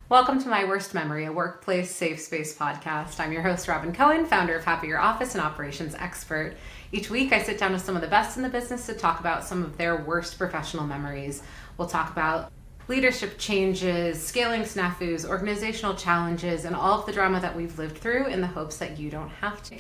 Welcome to My Worst Memory, a workplace safe space podcast. I'm your host, Robin Cohen, founder of Happier Office and operations expert. Each week, I sit down with some of the best in the business to talk about some of their worst professional memories. We'll talk about leadership changes, scaling snafus, organizational challenges, and all of the drama that we've lived through in the hopes that you don't have to.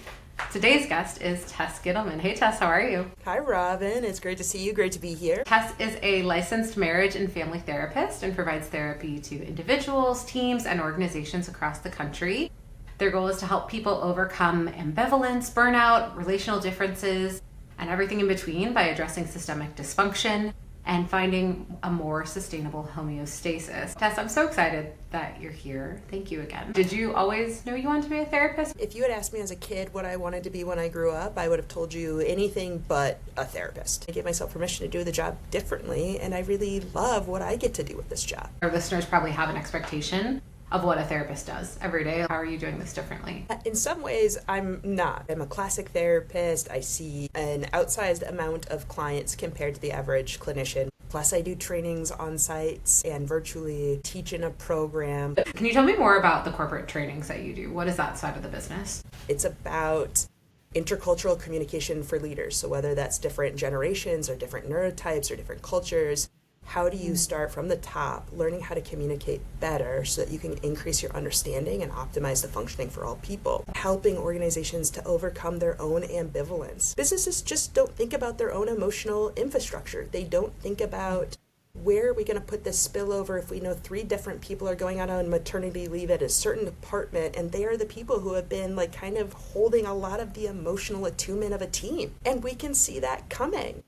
Today's guest is Tess Gittleman. Hey, Tess, how are you? Hi, Robin. It's great to see you. Great to be here. Tess is a licensed marriage and family therapist and provides therapy to individuals, teams, and organizations across the country. Their goal is to help people overcome ambivalence, burnout, relational differences, and everything in between by addressing systemic dysfunction and finding a more sustainable homeostasis. Tess, I'm so excited that you're here. Thank you again. Did you always know you wanted to be a therapist? If you had asked me as a kid what I wanted to be when I grew up, I would have told you anything but a therapist. I gave myself permission to do the job differently, and I really love what I get to do with this job. Our listeners probably have an expectation of what a therapist does every day. How are you doing this differently? In some ways, I'm not. I'm a classic therapist. I see an outsized amount of clients compared to the average clinician. Plus, I do trainings on sites and virtually teach in a program. Can you tell me more about the corporate trainings that you do? What is that side of the business? It's about intercultural communication for leaders. So whether that's different generations or different neurotypes or different cultures, how do you start from the top, learning how to communicate better so that you can increase your understanding and optimize the functioning for all people? Helping organizations to overcome their own ambivalence. Businesses just don't think about their own emotional infrastructure. They don't think about where are we going to put this spillover if we know 3 different people are going out on maternity leave at a certain department, and they are the people who have been kind of holding a lot of the emotional attunement of a team. And we can see that coming.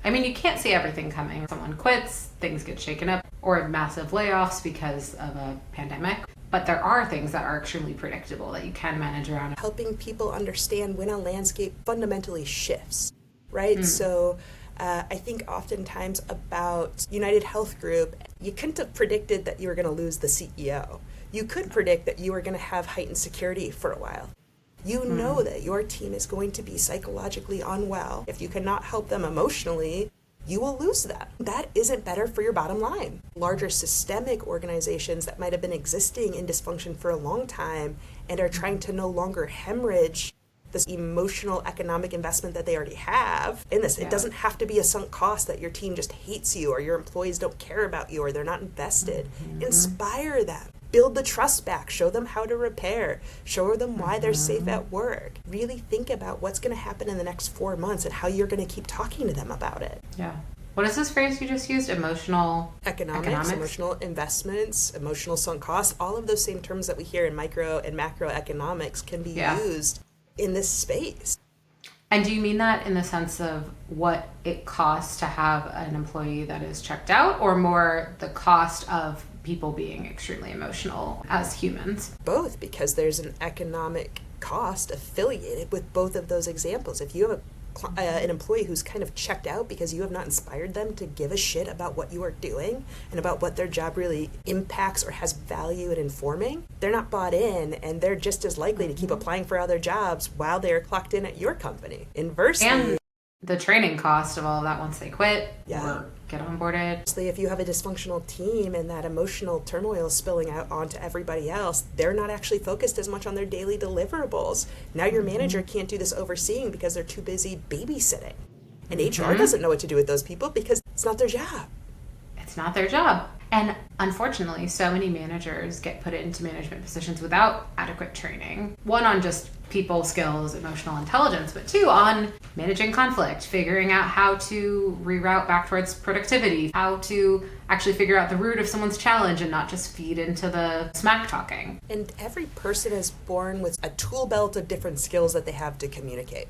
I mean, you can't see everything coming. Someone quits, things get shaken up, or massive layoffs because of a pandemic. But there are things that are extremely predictable that you can manage around. Helping people understand when a landscape fundamentally shifts, right? So I think oftentimes about United Health Group, you couldn't have predicted that you were going to lose the CEO. You could predict that you were going to have heightened security for a while. You know that your team is going to be psychologically unwell. If you cannot help them emotionally, you will lose them. That isn't better for your bottom line. Larger systemic organizations that might have been existing in dysfunction for a long time and are trying to no longer hemorrhage this emotional economic investment that they already have in this. It doesn't have to be a sunk cost that your team just hates you or your employees don't care about you or they're not invested. Inspire them. Build the trust back. Show them how to repair. Show them why they're safe at work. Really think about what's going to happen in the next 4 months and how you're going to keep talking to them about it. Yeah. What is this phrase you just used? Emotional economics, emotional investments, emotional sunk costs. All of those same terms that we hear in micro and macroeconomics can be used in this space. And do you mean that in the sense of what it costs to have an employee that is checked out, or more the cost of people being extremely emotional as humans? Both, because there's an economic cost affiliated with both of those examples. If you have an employee who's kind of checked out because you have not inspired them to give a shit about what you are doing and about what their job really impacts or has value in informing, they're not bought in and they're just as likely to keep applying for other jobs while they're clocked in at your company. Inversely, and the training cost of all of that once they quit or get onboarded. If you have a dysfunctional team and that emotional turmoil is spilling out onto everybody else, they're not actually focused as much on their daily deliverables. Now your manager can't do this overseeing because they're too busy babysitting. And HR doesn't know what to do with those people because it's not their job. It's not their job. And unfortunately, so many managers get put into management positions without adequate training. 1, on just people skills, emotional intelligence, but 2, on managing conflict, figuring out how to reroute back towards productivity, how to actually figure out the root of someone's challenge and not just feed into the smack talking. And every person is born with a tool belt of different skills that they have to communicate.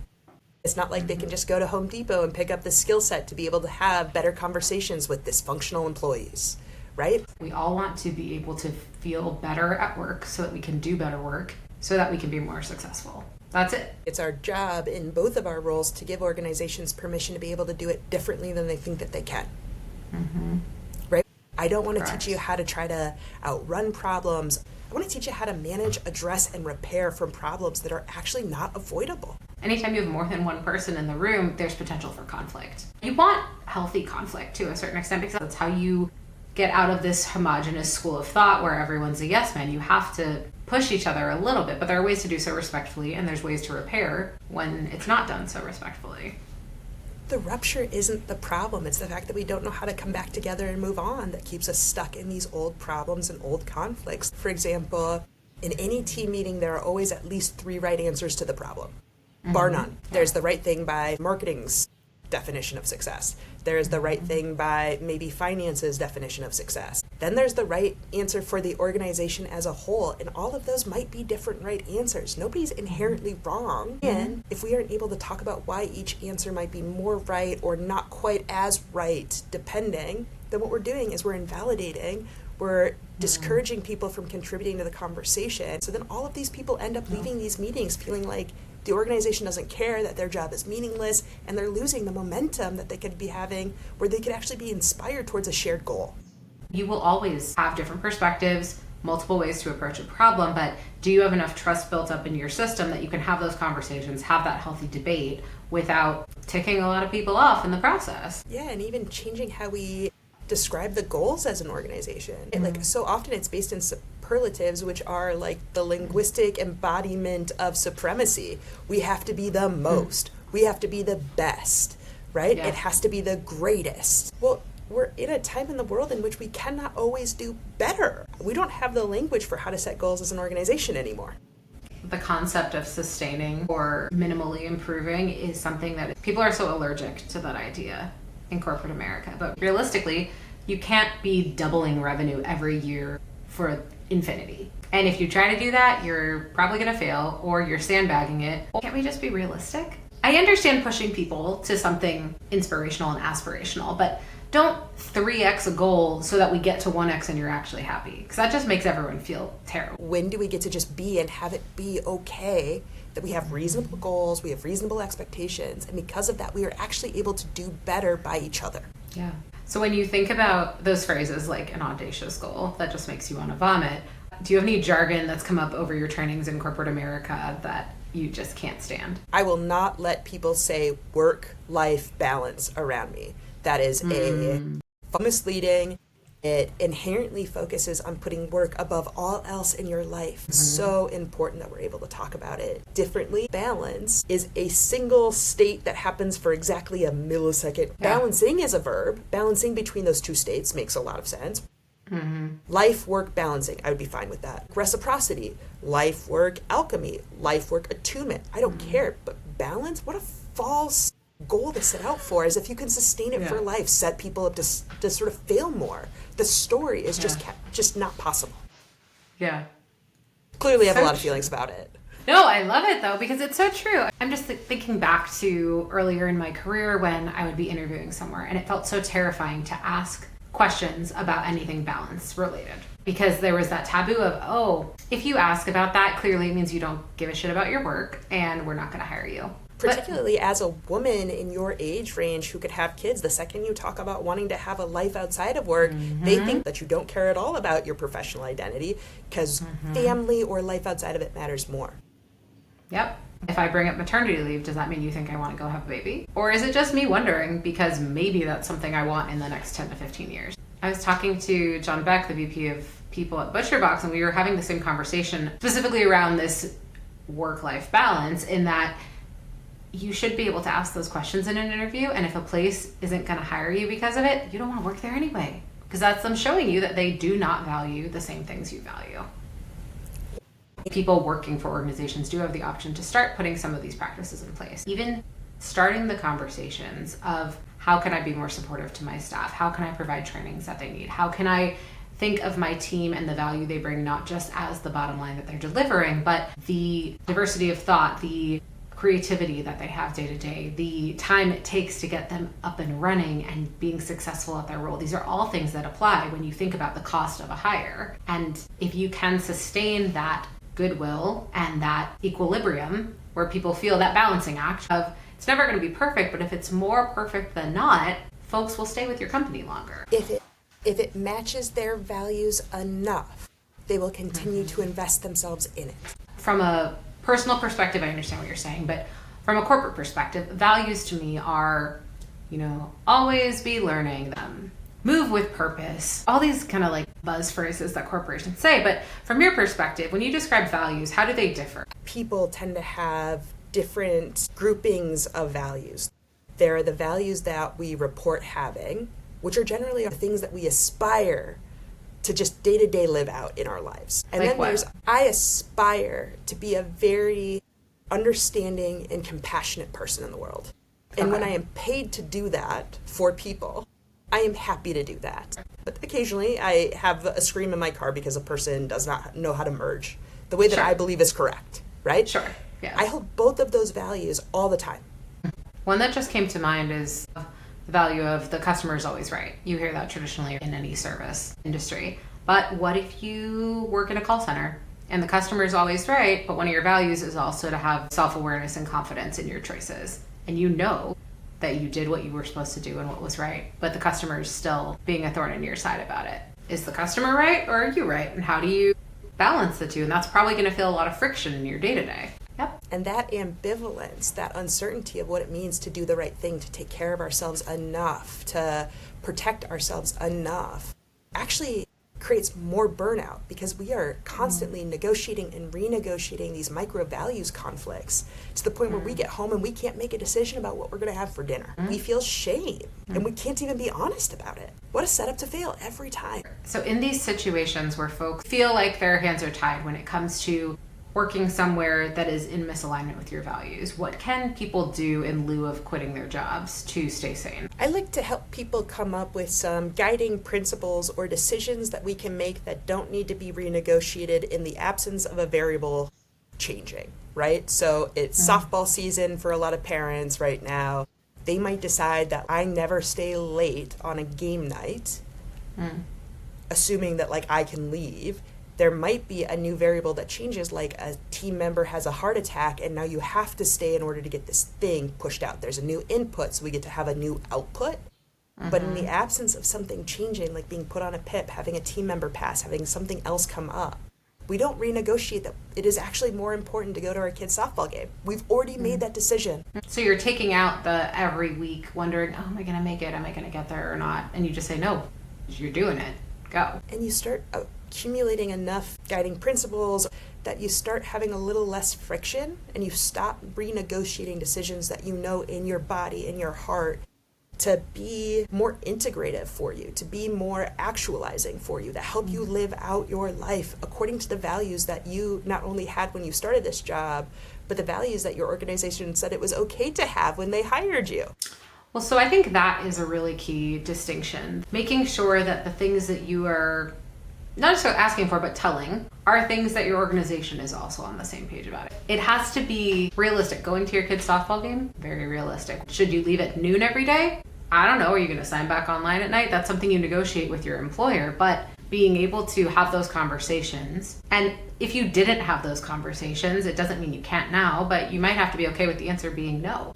It's not like they can just go to Home Depot and pick up the skill set to be able to have better conversations with dysfunctional employees, right? We all want to be able to feel better at work so that we can do better work, so that we can be more successful. That's it. It's our job in both of our roles to give organizations permission to be able to do it differently than they think that they can. Right? I don't want to teach you how to try to outrun problems. I want to teach you how to manage, address, and repair from problems that are actually not avoidable. Anytime you have more than one person in the room, there's potential for conflict. You want healthy conflict to a certain extent because that's how you get out of this homogenous school of thought where everyone's a yes man. You have to push each other a little bit, but there are ways to do so respectfully, and there's ways to repair when it's not done so respectfully. The rupture isn't the problem. It's the fact that we don't know how to come back together and move on that keeps us stuck in these old problems and old conflicts. For example, in any team meeting, there are always at least 3 right answers to the problem, bar none. There's the right thing by marketing's definition of success. There's the right thing by maybe finance's definition of success. Then there's the right answer for the organization as a whole, and all of those might be different right answers. Nobody's inherently wrong. And if we aren't able to talk about why each answer might be more right or not quite as right, depending, then what we're doing is we're invalidating, we're discouraging people from contributing to the conversation. So then all of these people end up leaving these meetings feeling like the organization doesn't care, that their job is meaningless, and they're losing the momentum that they could be having where they could actually be inspired towards a shared goal. You will always have different perspectives, multiple ways to approach a problem, but do you have enough trust built up in your system that you can have those conversations, have that healthy debate without ticking a lot of people off in the process? Yeah, and even changing how we describe the goals as an organization. Like, so often it's based in superlatives, which are like the linguistic embodiment of supremacy. We have to be the most. We have to be the best, right? Yeah. It has to be the greatest. Well, we're in a time in the world in which we cannot always do better. We don't have the language for how to set goals as an organization anymore. The concept of sustaining or minimally improving is something that people are so allergic to that idea in corporate America. But realistically, you can't be doubling revenue every year for infinity. And if you try to do that, you're probably going to fail or you're sandbagging it. Can't we just be realistic? I understand pushing people to something inspirational and aspirational, but don't 3x a goal so that we get to 1x and you're actually happy, because that just makes everyone feel terrible. When do we get to just be and have it be okay that we have reasonable goals, we have reasonable expectations, and because of that, we are actually able to do better by each other? Yeah. So when you think about those phrases like an audacious goal, that just makes you want to vomit. Do you have any jargon that's come up over your trainings in corporate America that you just can't stand? I will not let people say work-life balance around me. That is misleading. It inherently focuses on putting work above all else in your life. So important that we're able to talk about it differently. Balance is a single state that happens for exactly a millisecond. Yeah. Balancing is a verb. Balancing between those two states makes a lot of sense. Life, work, balancing. I would be fine with that. Reciprocity. Life, work, alchemy. Life, work, attunement. I don't care. But balance? What a false goal to set out for, is if you can sustain it for life, set people up to sort of fail more. The story is just not possible. Yeah. Clearly I have a lot of feelings about it. No, I love it though, because it's so true. I'm just thinking back to earlier in my career when I would be interviewing somewhere, and it felt so terrifying to ask questions about anything balance related, because there was that taboo of, oh, if you ask about that, clearly it means you don't give a shit about your work and we're not going to hire you. Particularly as a woman in your age range who could have kids, the second you talk about wanting to have a life outside of work, they think that you don't care at all about your professional identity because family or life outside of it matters more. Yep. If I bring up maternity leave, does that mean you think I want to go have a baby? Or is it just me wondering because maybe that's something I want in the next 10 to 15 years? I was talking to John Beck, the VP of People at ButcherBox, and we were having the same conversation specifically around this work-life balance, in that you should be able to ask those questions in an interview, and if a place isn't going to hire you because of it, you don't want to work there anyway, because that's them showing you that they do not value the same things you value. People working for organizations do have the option to start putting some of these practices in place. Even starting the conversations of, how can I be more supportive to my staff? How can I provide trainings that they need? How can I think of my team and the value they bring, not just as the bottom line that they're delivering, but the diversity of thought, the creativity that they have day to day, the time it takes to get them up and running and being successful at their role. These are all things that apply when you think about the cost of a hire. And if you can sustain that goodwill and that equilibrium where people feel that balancing act of, it's never going to be perfect, but if it's more perfect than not, folks will stay with your company longer. If it matches their values enough, they will continue to invest themselves in it. From a personal perspective, I understand what you're saying, but From a corporate perspective, values to me are, always be learning, move with purpose, all these kind of like buzz phrases that corporations say. But from your perspective, when you describe values, how do they differ? People tend to have different groupings of values. There are the values that we report having, which are generally things that we aspire to just day-to-day live out in our lives. And like then what? there's, I aspire to be a very understanding and compassionate person in the world. And when I am paid to do that for people, I am happy to do that. But occasionally I have a scream in my car because a person does not know how to merge the way that I believe is correct, right? Sure, yes. I hold both of those values all the time. One that just came to mind is the value of the customer is always right. You hear that traditionally in any service industry. But what if you work in a call center and the customer is always right, but one of your values is also to have self-awareness and confidence in your choices? And you know that you did what you were supposed to do and what was right, but the customer is still being a thorn in your side about it. Is the customer right or are you right? And how do you balance the two? And that's probably going to feel a lot of friction in your day-to-day. Yep. And that ambivalence, that uncertainty of what it means to do the right thing, to take care of ourselves enough, to protect ourselves enough, actually creates more burnout because we are constantly negotiating and renegotiating these micro values conflicts to the point where we get home and we can't make a decision about what we're going to have for dinner. We feel shame and we can't even be honest about it. What a setup to fail every time. So in these situations where folks feel like their hands are tied when it comes to working somewhere that is in misalignment with your values, what can people do in lieu of quitting their jobs to stay sane? I like to help people come up with some guiding principles or decisions that we can make that don't need to be renegotiated in the absence of a variable changing, right? So it's softball season for a lot of parents right now. They might decide that I never stay late on a game night, assuming that I can leave. There might be a new variable that changes, like a team member has a heart attack and now you have to stay in order to get this thing pushed out. There's a new input, so we get to have a new output. But in the absence of something changing, like being put on a PIP, having a team member pass, having something else come up, we don't renegotiate that it is actually more important to go to our kid's softball game. We've already made that decision. So you're taking out the every week wondering, oh, am I going to make it? Am I going to get there or not? And you just say, no, you're doing it. Go. And you start accumulating enough guiding principles that you start having a little less friction and you stop renegotiating decisions that you know in your body, in your heart, to be more integrative for you, to be more actualizing for you, that help you live out your life according to the values that you not only had when you started this job, but the values that your organization said it was okay to have when they hired you. Well, so I think that is a really key distinction. Making sure that the things that you are not just asking for, but telling, are things that your organization is also on the same page about it. It has to be realistic. Going to your kid's softball game, very realistic. Should you leave at noon every day? I don't know. Are you going to sign back online at night? That's something you negotiate with your employer, but being able to have those conversations. And if you didn't have those conversations, it doesn't mean you can't now, but you might have to be okay with the answer being no.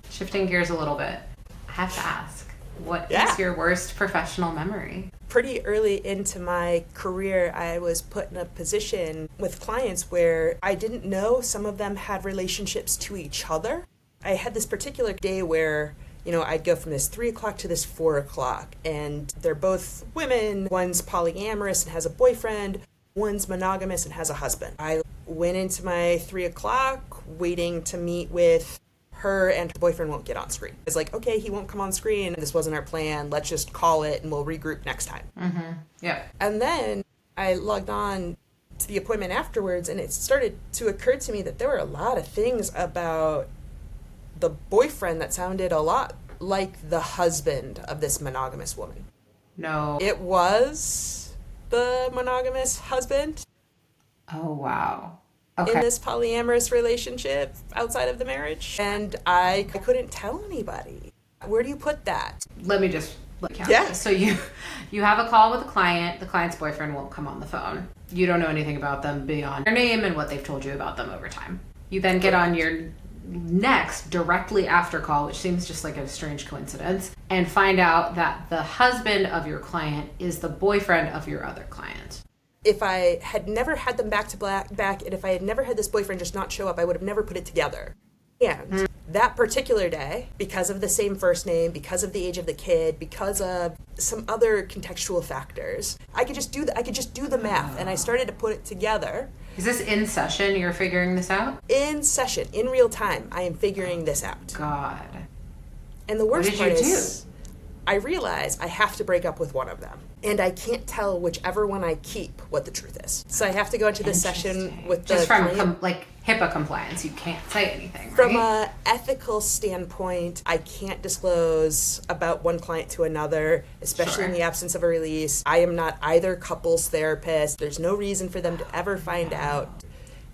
Shifting gears a little bit, I have to ask, what is your worst professional memory? Pretty early into my career, I was put in a position with clients where I didn't know some of them had relationships to each other. I had this particular day where, I'd go from this 3 o'clock to this 4 o'clock, and they're both women. One's polyamorous and has a boyfriend. One's monogamous and has a husband. I went into my 3 o'clock waiting to meet with her, and her boyfriend won't get on screen. It's like, okay, he won't come on screen. This wasn't our plan. Let's just call it and we'll regroup next time. Yeah. And then I logged on to the appointment afterwards, and it started to occur to me that there were a lot of things about the boyfriend that sounded a lot like the husband of this monogamous woman. No. It was the monogamous husband. Oh, wow. Okay. In this polyamorous relationship outside of the marriage, and I couldn't tell anybody. Where do you put that? Let me just count this. So you have a call with a client. The client's boyfriend won't come on the phone. You don't know anything about them beyond their name and what they've told you about them over time. You then get on your next directly after call, which seems just like a strange coincidence, and find out that the husband of your client is the boyfriend of your other client. If I had never had them back to back, and if I had never had this boyfriend just not show up, I would have never put it together. And that particular day, because of the same first name, because of the age of the kid, because of some other contextual factors, I could just do the math, and I started to put it together. Is this in session you're figuring this out? In session, in real time, I am figuring this out. God. And the worst part is, do? I realize I have to break up with one of them. And I can't tell whichever one I keep what the truth is. So I have to go into this session with the just from client. HIPAA compliance, you can't say anything, right? From an ethical standpoint, I can't disclose about one client to another, especially in the absence of a release. I am not either couple's therapist. There's no reason for them to ever find out.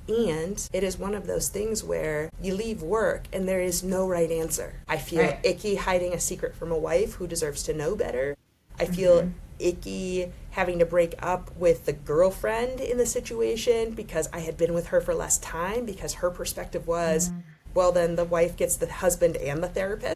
And it is one of those things where you leave work and there is no right answer. I feel icky hiding a secret from a wife who deserves to know better. I feel icky having to break up with the girlfriend in the situation because I had been with her for less time, because her perspective was, well, then the wife gets the husband and the therapist.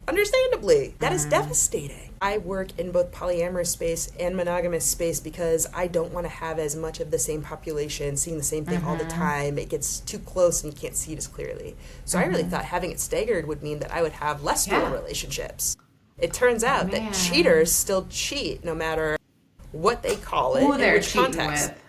Understandably, that is devastating. I work in both polyamorous space and monogamous space because I don't want to have as much of the same population seeing the same thing all the time. It gets too close and you can't see it as clearly. So I really thought having it staggered would mean that I would have less real relationships. It turns out that cheaters still cheat no matter what they call it, Who in they're which cheating context. with.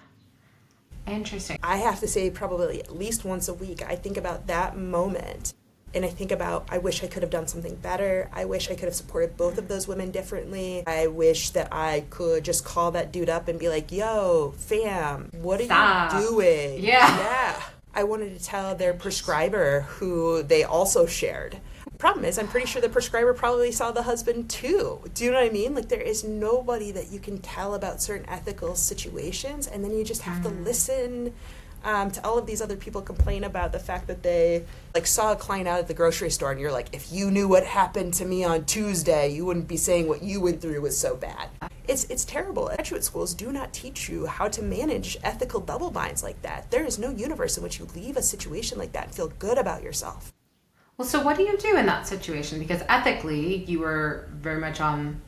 Interesting. I have to say probably at least once a week I think about that moment. And I think about, I wish I could have done something better. I wish I could have supported both of those women differently. I wish that I could just call that dude up and be like, yo, fam, what are you doing? Yeah. I wanted to tell their prescriber, who they also shared. Problem is, I'm pretty sure the prescriber probably saw the husband too. Do you know what I mean? Like, there is nobody that you can tell about certain ethical situations, and then you just have to listen to all of these other people complain about the fact that they saw a client out at the grocery store, and you're like, if you knew what happened to me on Tuesday, you wouldn't be saying what you went through was so bad. It's terrible. Graduate schools do not teach you how to manage ethical double binds like that. There is no universe in which you leave a situation like that and feel good about yourself. Well, so what do you do in that situation? Because ethically, you were very much on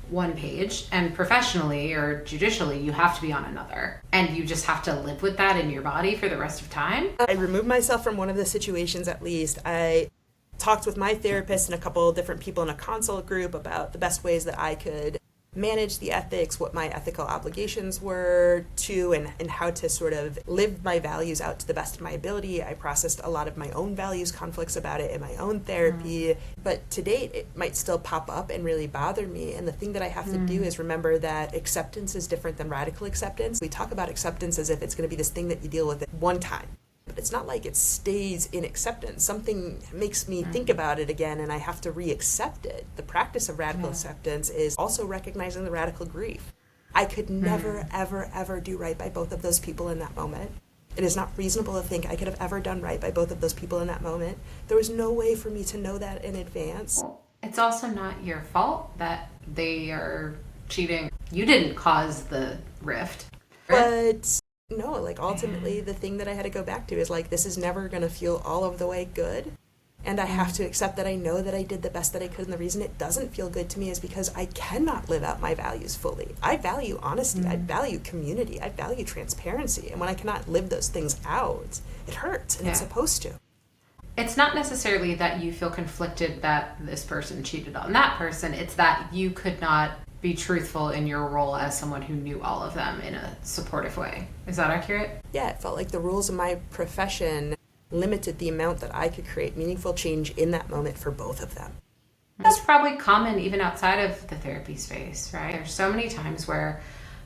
one page, and professionally or judicially, you have to be on another. And you just have to live with that in your body for the rest of time? I removed myself from one of the situations at least. I talked with my therapist and a couple of different people in a consult group about the best ways that I could manage the ethics, what my ethical obligations were to, and how to sort of live my values out to the best of my ability. I processed a lot of my own values conflicts about it in my own therapy, but to date it might still pop up and really bother me. And the thing that I have to do is remember that acceptance is different than radical acceptance. We talk about acceptance as if it's going to be this thing that you deal with at one time. But it's not like it stays in acceptance. Something makes me think about it again, and I have to re-accept it. The practice of radical acceptance is also recognizing the radical grief. I could never, ever, ever do right by both of those people in that moment. It is not reasonable to think I could have ever done right by both of those people in that moment. There was no way for me to know that in advance. Well, it's also not your fault that they are cheating. You didn't cause the rift. But no, ultimately the thing that I had to go back to is this is never going to feel all of the way good. And I have to accept that I know that I did the best that I could. And the reason it doesn't feel good to me is because I cannot live out my values fully. I value honesty. I value community. I value transparency. And when I cannot live those things out, it hurts, and it's supposed to. It's not necessarily that you feel conflicted that this person cheated on that person. It's that you could not be truthful in your role as someone who knew all of them in a supportive way. Is that accurate? Yeah, it felt like the rules of my profession limited the amount that I could create meaningful change in that moment for both of them. That's probably common even outside of the therapy space, right? There's so many times where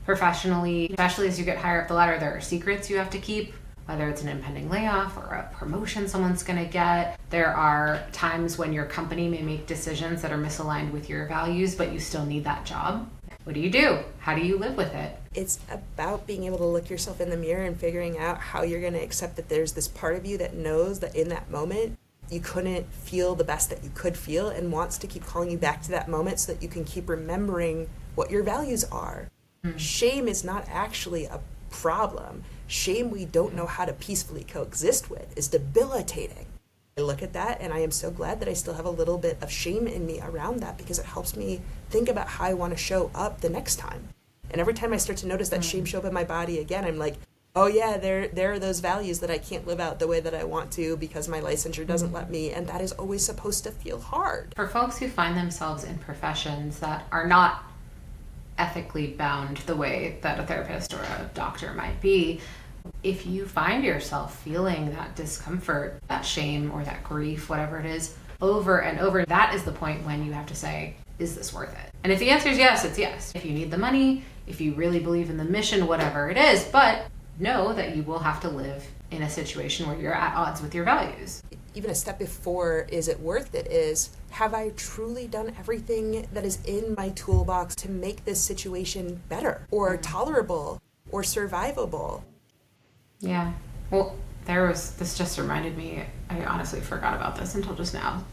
professionally, especially as you get higher up the ladder, there are secrets you have to keep, whether it's an impending layoff or a promotion someone's going to get. There are times when your company may make decisions that are misaligned with your values, but you still need that job. What do you do? How do you live with it? It's about being able to look yourself in the mirror and figuring out how you're going to accept that there's this part of you that knows that in that moment you couldn't feel the best that you could feel and wants to keep calling you back to that moment so that you can keep remembering what your values are. Shame is not actually a problem. Shame we don't know how to peacefully coexist with is debilitating. I look at that and I am so glad that I still have a little bit of shame in me around that, because it helps me think about how I want to show up the next time. And every time I start to notice that shame show up in my body again, I'm like, oh yeah, there are those values that I can't live out the way that I want to because my licensure doesn't let me, and that is always supposed to feel hard. For folks who find themselves in professions that are not ethically bound the way that a therapist or a doctor might be, if you find yourself feeling that discomfort, that shame, or that grief, whatever it is, over and over, that is the point when you have to say, is this worth it? And if the answer is yes, it's yes. If you need the money, if you really believe in the mission, whatever it is, but know that you will have to live in a situation where you're at odds with your values. Even a step before, is it worth it, is, have I truly done everything that is in my toolbox to make this situation better or tolerable or survivable? Yeah. Well, this just reminded me, I honestly forgot about this until just now.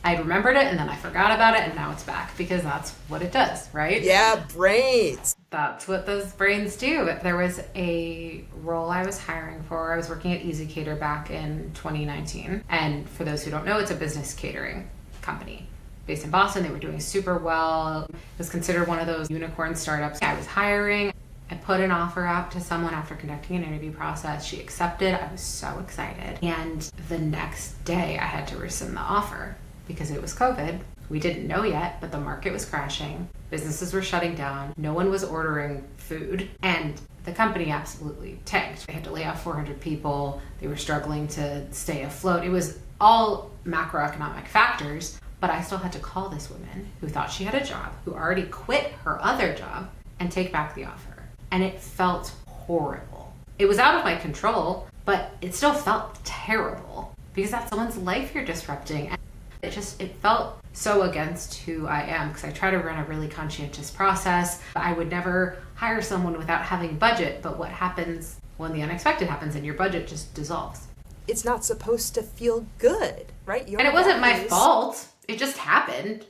I remembered it and then I forgot about it and now it's back because that's what it does, right? Yeah, brains. That's what those brains do. There was a role I was hiring for. I was working at Easy Cater back in 2019. And for those who don't know, it's a business catering company based in Boston. They were doing super well. It was considered one of those unicorn startups. I was hiring. I put an offer out to someone after conducting an interview process. She accepted. I was so excited. And the next day I had to rescind the offer because it was COVID. We didn't know yet, but the market was crashing. Businesses were shutting down. No one was ordering food. And the company absolutely tanked. They had to lay off 400 people. They were struggling to stay afloat. It was all macroeconomic factors, but I still had to call this woman who thought she had a job, who already quit her other job, and take back the offer. And it felt horrible. It was out of my control, but it still felt terrible because that's someone's life you're disrupting. And it felt so against who I am because I try to run a really conscientious process. I would never hire someone without having budget, but what happens when the unexpected happens and your budget just dissolves? It's not supposed to feel good, right? And it wasn't my fault. It just happened.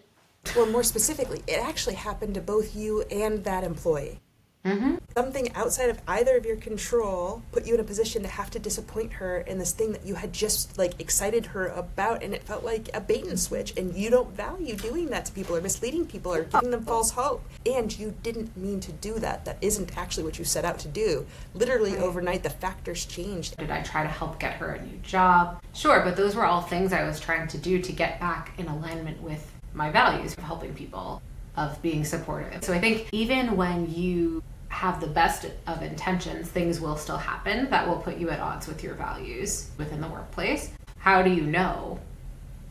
Or more specifically, it actually happened to both you and that employee. Mm-hmm. Something outside of either of your control put you in a position to have to disappoint her in this thing that you had just excited her about, and it felt like a bait and switch, and you don't value doing that to people or misleading people or giving them false hope, and you didn't mean to do that. That isn't actually what you set out to do. Literally overnight the factors changed. Did I try to help get her a new job? Sure, but those were all things I was trying to do to get back in alignment with my values of helping people, of being supportive. So I think even when you have the best of intentions, things will still happen that will put you at odds with your values within the workplace. How do you know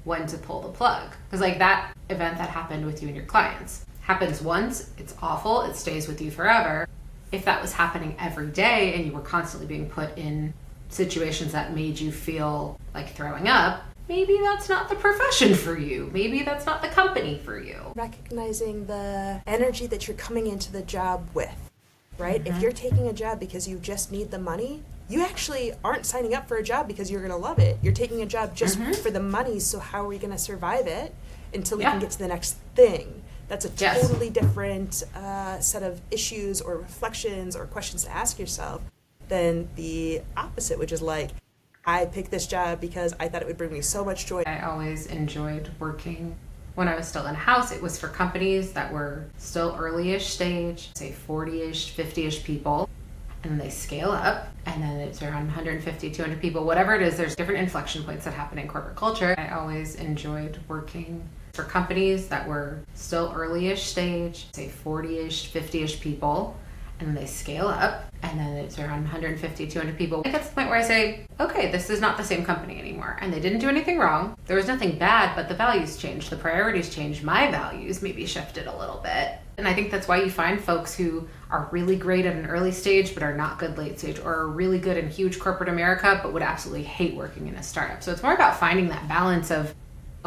when to pull the plug? Because that event that happened with you and your clients happens once, it's awful, it stays with you forever. If that was happening every day and you were constantly being put in situations that made you feel like throwing up, maybe that's not the profession for you. Maybe that's not the company for you. Recognizing the energy that you're coming into the job with, right? Mm-hmm. If you're taking a job because you just need the money, you actually aren't signing up for a job because you're going to love it. You're taking a job just for the money, so how are we going to survive it until we can get to the next thing? That's a totally different set of issues or reflections or questions to ask yourself than the opposite, which is I picked this job because I thought it would bring me so much joy. I always enjoyed working. When I was still in house, it was for companies that were still early-ish stage, say 40-ish, 50-ish people, and then they scale up, and then it's around 150, 200 people, whatever it is. There's different inflection points that happen in corporate culture. I always enjoyed working for companies that were still early-ish stage, say 40-ish, 50-ish people, and then they scale up, and then it's around 150, 200 people. It gets to the point where I say, okay, this is not the same company anymore. And they didn't do anything wrong. There was nothing bad, but the values changed. The priorities changed. My values maybe shifted a little bit. And I think that's why you find folks who are really great at an early stage, but are not good late stage, or are really good in huge corporate America, but would absolutely hate working in a startup. So it's more about finding that balance of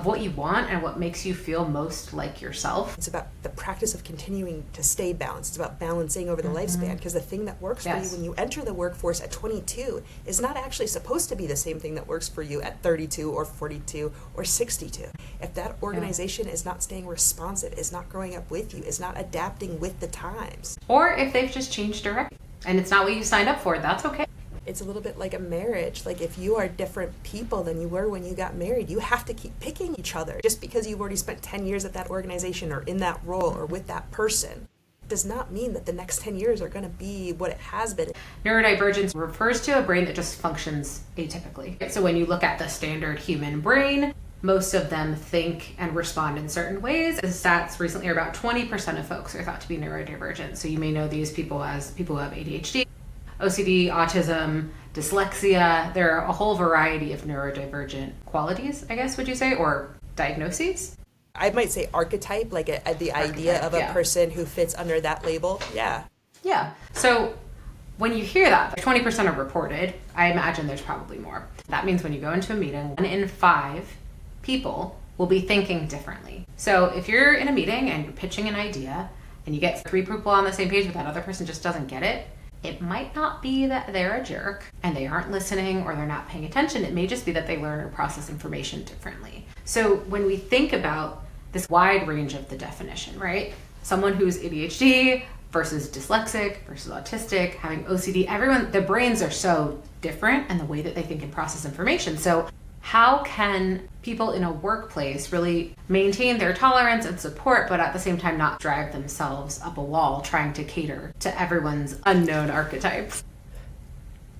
what you want and what makes you feel most like yourself. It's about the practice of continuing to stay balanced. It's about balancing over the lifespan, because the thing that works for you when you enter the workforce at 22 is not actually supposed to be the same thing that works for you at 32 or 42 or 62. If that organization is not staying responsive, is not growing up with you, is not adapting with the times. Or if they've just changed direction and it's not what you signed up for, that's okay. It's a little bit like a marriage. If you are different people than you were when you got married, you have to keep picking each other. Just because you've already spent 10 years at that organization or in that role or with that person does not mean that the next 10 years are going to be what it has been. Neurodivergence refers to a brain that just functions atypically. So when you look at the standard human brain, most of them think and respond in certain ways. The stats recently are about 20% of folks are thought to be neurodivergent. So you may know these people as people who have ADHD, OCD, autism, dyslexia. There are a whole variety of neurodivergent qualities, I guess, would you say, or diagnoses? I might say archetype, like the idea of a person who fits under that label. Yeah. Yeah. So when you hear that, 20% are reported, I imagine there's probably more. That means when you go into a meeting, 1 in 5 people will be thinking differently. So if you're in a meeting and you're pitching an idea and you get 3 people on the same page but that other person just doesn't get it, it might not be that they're a jerk and they aren't listening or they're not paying attention. It may just be that they learn or process information differently. So when we think about this wide range of the definition, right? Someone who's ADHD versus dyslexic versus autistic, having OCD, everyone, their brains are so different and the way that they think and process information. So how can people in a workplace really maintain their tolerance and support, but at the same time not drive themselves up a wall trying to cater to everyone's unknown archetypes?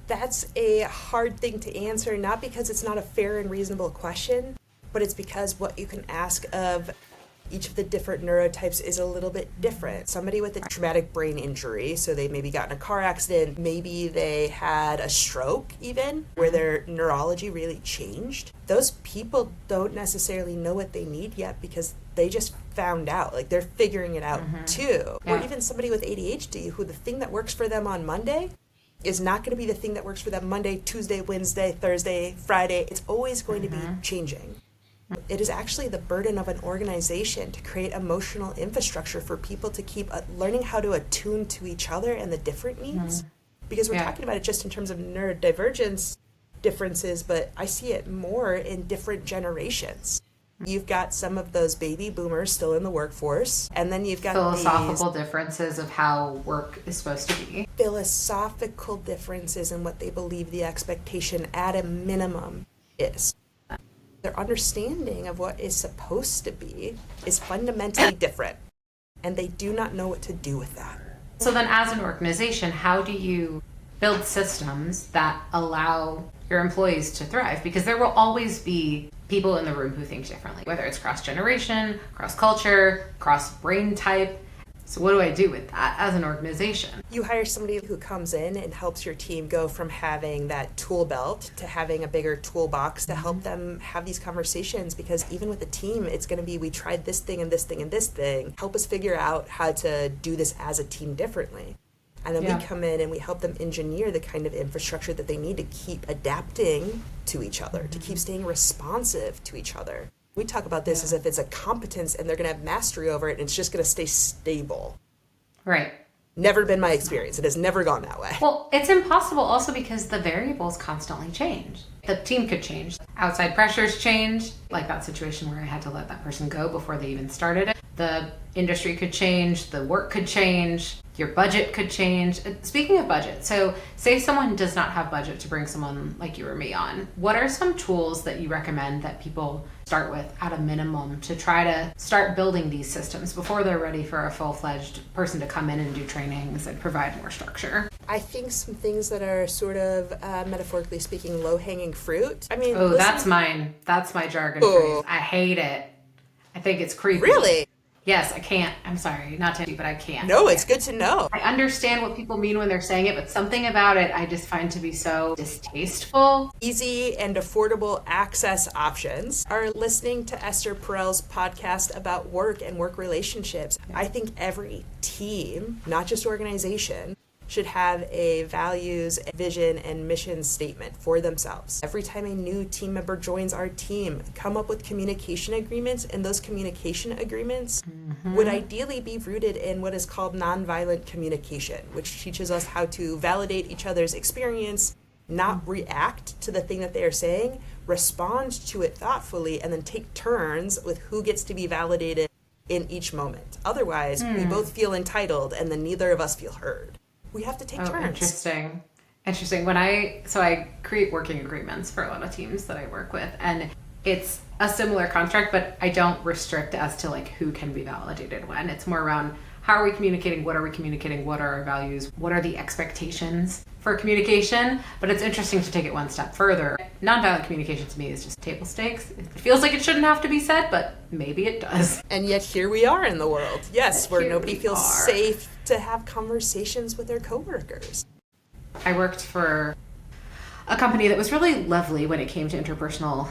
That's a hard thing to answer, not because it's not a fair and reasonable question, but it's because what you can ask of each of the different neurotypes is a little bit different. Somebody with a traumatic brain injury, so they maybe got in a car accident, maybe they had a stroke even, where their neurology really changed. Those people don't necessarily know what they need yet because they just found out, like they're figuring it out too. Yeah. Or even somebody with ADHD who the thing that works for them on Monday is not going to be the thing that works for them Monday, Tuesday, Wednesday, Thursday, Friday. It's always going to be changing. It is actually the burden of an organization to create emotional infrastructure for people to keep learning how to attune to each other and the different needs. Because we're talking about it just in terms of neurodivergence differences, but I see it more in different generations. You've got some of those baby boomers still in the workforce, and then you've got philosophical differences of how work is supposed to be. Philosophical differences in what they believe the expectation at a minimum is. Their understanding of what is supposed to be is fundamentally different, and they do not know what to do with that. So then as an organization, how do you build systems that allow your employees to thrive? Because there will always be people in the room who think differently, whether it's cross-generation, cross-culture, cross-brain type. So what do I do with that as an organization? You hire somebody who comes in and helps your team go from having that tool belt to having a bigger toolbox to help them have these conversations, because even with the team, it's going to be, we tried this thing and this thing and this thing. Help us figure out how to do this as a team differently. And then we come in and we help them engineer the kind of infrastructure that they need to keep adapting to each other, to keep staying responsive to each other. We talk about this as if it's a competence and they're going to have mastery over it and it's just going to stay stable. Right. Never been my experience. It has never gone that way. Well, it's impossible also because the variables constantly change. The team could change. Outside pressures change, like that situation where I had to let that person go before they even started it. The industry could change, the work could change, your budget could change. Speaking of budget, so say someone does not have budget to bring someone like you or me on. What are some tools that you recommend that people start with at a minimum to try to start building these systems before they're ready for a full-fledged person to come in and do trainings and provide more structure? I think some things that are sort of, metaphorically speaking, low-hanging fruit. I mean, that's mine. That's my jargon phrase. I hate it. I think it's creepy. Really? Yes, I can't. I'm sorry, not to, but I can't. No, it's good to know. I understand what people mean when they're saying it, but something about it I just find to be so distasteful. Easy and affordable access options are listening to Esther Perel's podcast about work and work relationships. I think every team, not just organization, should have a values, vision, and mission statement for themselves. Every time a new team member joins our team, come up with communication agreements, and those communication agreements would ideally be rooted in what is called nonviolent communication, which teaches us how to validate each other's experience, not react to the thing that they are saying, respond to it thoughtfully, and then take turns with who gets to be validated in each moment. Otherwise, we both feel entitled, and then neither of us feel heard. We have to take turns. Interesting. I create working agreements for a lot of teams that I work with, and it's a similar construct, but I don't restrict as to like who can be validated when. It's more around how are we communicating? What are we communicating? What are our values? What are the expectations for communication? But it's interesting to take it one step further. Nonviolent communication to me is just table stakes. It feels like it shouldn't have to be said, but maybe it does. And yet here we are in the world. Yes, where nobody feels are. safe to have conversations with their coworkers. I worked for a company that was really lovely when it came to interpersonal,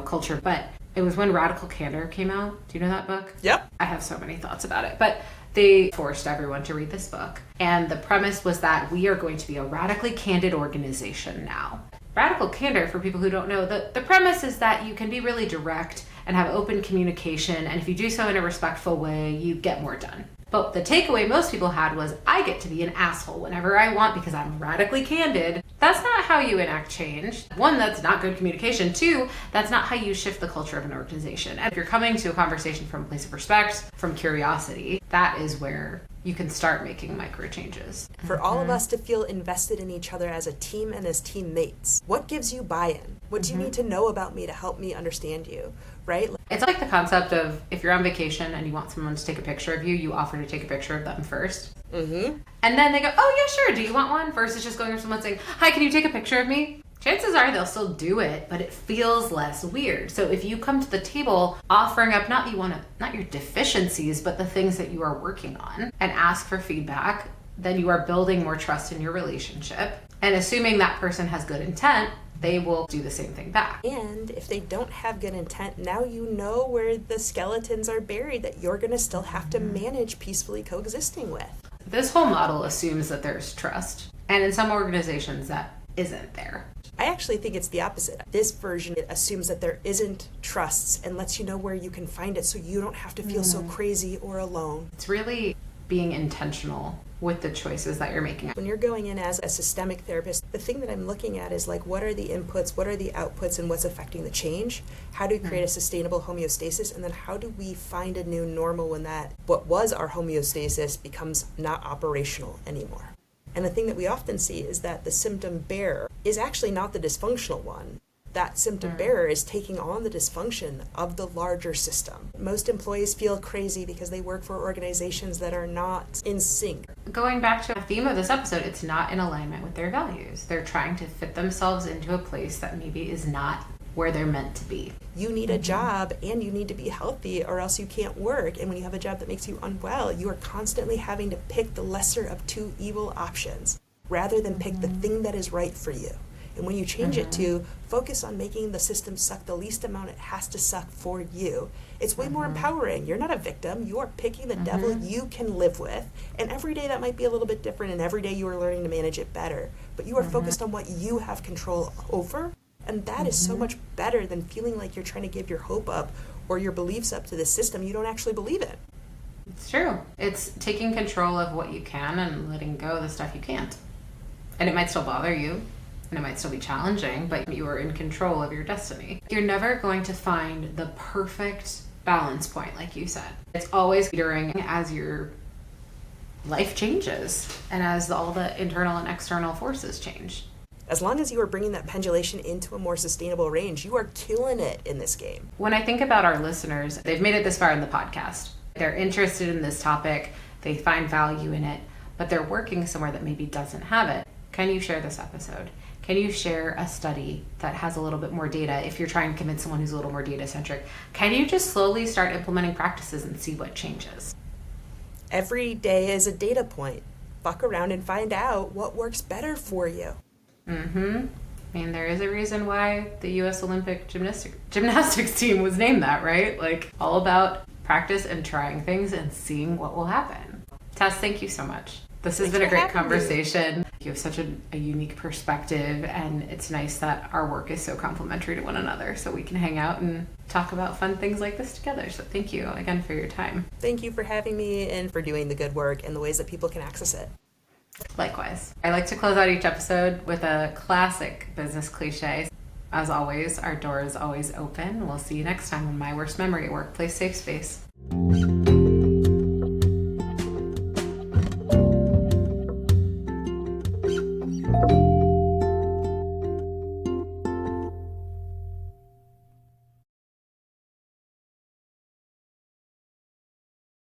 culture, but it was when Radical Candor came out. Do you know that book? Yep. I have so many thoughts about it, but they forced everyone to read this book. And the premise was that we are going to be a radically candid organization now. Radical candor, for people who don't know, the premise is that you can be really direct and have open communication, and if you do so in a respectful way, you get more done. But the takeaway most people had was, I get to be an asshole whenever I want because I'm radically candid. That's not how you enact change. One, that's not good communication. Two, that's not how you shift the culture of an organization. And if you're coming to a conversation from a place of respect, from curiosity, that is where you can start making micro changes. For all of us to feel invested in each other as a team and as teammates, what gives you buy-in? What do you need to know about me to help me understand you, right? It's like the concept of if you're on vacation and you want someone to take a picture of you, you offer to take a picture of them first. Mm-hmm. And then they go, oh yeah, sure, do you want one? Versus just going to someone saying, hi, can you take a picture of me? Chances are they'll still do it, but it feels less weird. So if you come to the table offering up not your deficiencies, but the things that you are working on and ask for feedback, then you are building more trust in your relationship. And assuming that person has good intent, they will do the same thing back. And if they don't have good intent, now you know where the skeletons are buried that you're going to still have to manage peacefully coexisting with. This whole model assumes that there's trust. And in some organizations, that isn't there. I actually think it's the opposite. This version, it assumes that there isn't trusts and lets you know where you can find it so you don't have to feel so crazy or alone. It's really being intentional with the choices that you're making. When you're going in as a systemic therapist, the thing that I'm looking at is like, what are the inputs, what are the outputs, and what's affecting the change? How do we create a sustainable homeostasis? And then how do we find a new normal when that, what was our homeostasis, becomes not operational anymore? And the thing that we often see is that the symptom bearer is actually not the dysfunctional one. That symptom bearer is taking on the dysfunction of the larger system. Most employees feel crazy because they work for organizations that are not in sync. Going back to the theme of this episode, it's not in alignment with their values. They're trying to fit themselves into a place that maybe is not where they're meant to be. You need a job and you need to be healthy or else you can't work. And when you have a job that makes you unwell, you are constantly having to pick the lesser of two evil options rather than pick the thing that is right for you. And when you change it to focus on making the system suck the least amount it has to suck for you, it's way more empowering. You're not a victim. You are picking the devil you can live with. And every day that might be a little bit different, and every day you are learning to manage it better. But you are focused on what you have control over. And that is so much better than feeling like you're trying to give your hope up or your beliefs up to the system you don't actually believe in. It's true. It's taking control of what you can and letting go of the stuff you can't. And it might still bother you. And it might still be challenging, but you are in control of your destiny. You're never going to find the perfect balance point, like you said. It's always during as your life changes and as all the internal and external forces change. As long as you are bringing that pendulation into a more sustainable range, you are killing it in this game. When I think about our listeners, they've made it this far in the podcast. They're interested in this topic. They find value in it, but they're working somewhere that maybe doesn't have it. Can you share this episode? Can you share a study that has a little bit more data if you're trying to convince someone who's a little more data-centric? Can you just slowly start implementing practices and see what changes? Every day is a data point. Fuck around and find out what works better for you. I mean, there is a reason why the U.S. Olympic gymnastics team was named that, right? Like, all about practice and trying things and seeing what will happen. Tess, thank you so much. This has been a great conversation. You have such a unique perspective, and it's nice that our work is so complementary to one another, so we can hang out and talk about fun things like this together. So thank you again for your time. Thank you for having me and for doing the good work and the ways that people can access it. Likewise. I like to close out each episode with a classic business cliche. As always, our door is always open. We'll see you next time on My Worst Memory, a workplace safe space.